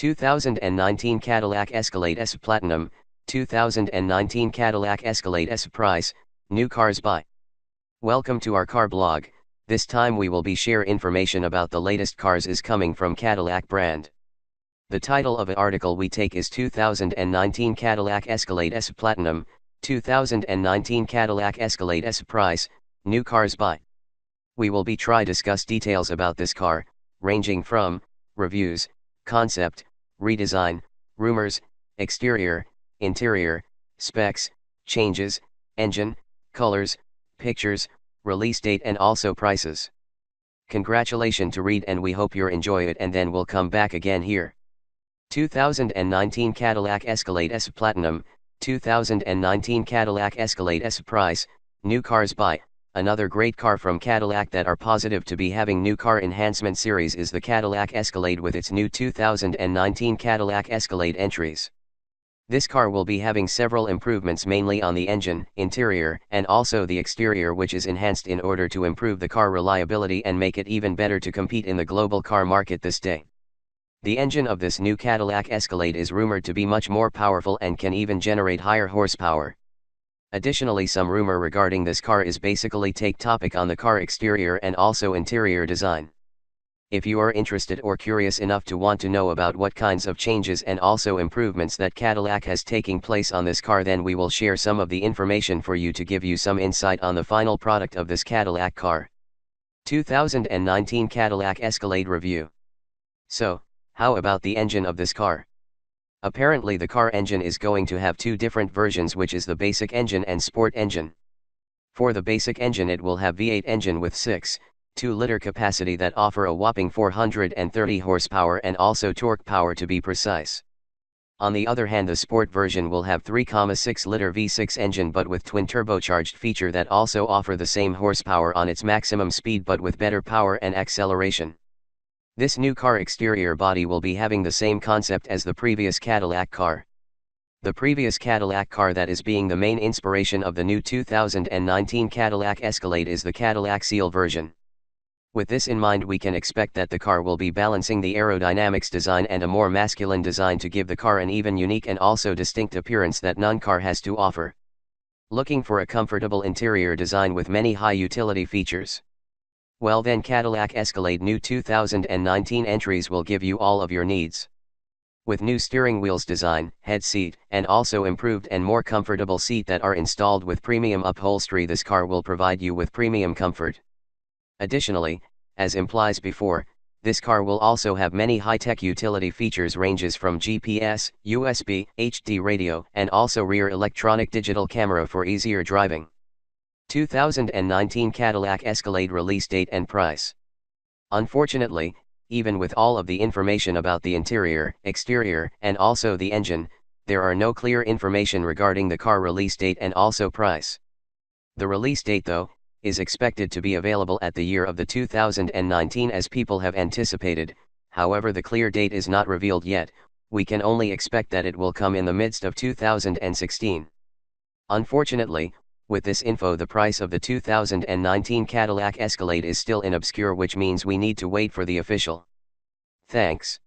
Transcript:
2019 Cadillac Escalade S Platinum, 2019 Cadillac Escalade S Price, new cars by. Welcome to our car blog. This time we will be share information about the latest cars is coming from Cadillac brand. The title of an article we take is 2019 Cadillac Escalade S Platinum, 2019 Cadillac Escalade S Price, new cars by. We will be try discuss details about this car, ranging from reviews, concept, redesign, rumors, exterior, interior, specs, changes, engine, colors, pictures, release date and also prices. Congratulations to read and we hope you enjoy it and then we'll come back again here. 2019 Cadillac Escalade S Platinum, 2019 Cadillac Escalade S Price, new cars by. Another great car from Cadillac that are positive to be having new car enhancement series is the Cadillac Escalade with its new 2019 Cadillac Escalade entries. This car will be having several improvements mainly on the engine, interior, and also the exterior which is enhanced in order to improve the car reliability and make it even better to compete in the global car market this day. The engine of this new Cadillac Escalade is rumored to be much more powerful and can even generate higher horsepower. Additionally, some rumor regarding this car is basically take topic on the car exterior and also interior design. If you are interested or curious enough to want to know about what kinds of changes and also improvements that Cadillac has taking place on this car, then we will share some of the information for you to give you some insight on the final product of this Cadillac car. 2019 Cadillac Escalade review. So, how about the engine of this car? Apparently the car engine is going to have two different versions, which is the basic engine and sport engine. For the basic engine it will have V8 engine with 6.2-liter capacity that offer a whopping 430 horsepower and also torque power to be precise. On the other hand, the sport version will have 3.6-liter V6 engine but with twin turbocharged feature that also offer the same horsepower on its maximum speed but with better power and acceleration. This new car exterior body will be having the same concept as the previous Cadillac car. The previous Cadillac car that is being the main inspiration of the new 2019 Cadillac Escalade is the Cadillac Seal version. With this in mind, we can expect that the car will be balancing the aerodynamics design and a more masculine design to give the car an even unique and also distinct appearance that none car has to offer. Looking for a comfortable interior design with many high utility features? Well then, Cadillac Escalade new 2019 entries will give you all of your needs. With new steering wheels design, head seat, and also improved and more comfortable seat that are installed with premium upholstery, this car will provide you with premium comfort. Additionally, as implies before, this car will also have many high-tech utility features ranges from GPS, USB, HD radio, and also rear electronic digital camera for easier driving. 2019 Cadillac Escalade release date and price. Unfortunately, even with all of the information about the interior, exterior, and also the engine, there are no clear information regarding the car release date and also price. The release date though, is expected to be available at the year of the 2019 as people have anticipated. However, the clear date is not revealed yet. We can only expect that it will come in the midst of 2016. Unfortunately, with this info, the price of the 2019 Cadillac Escalade is still in obscure, which means we need to wait for the official. Thanks.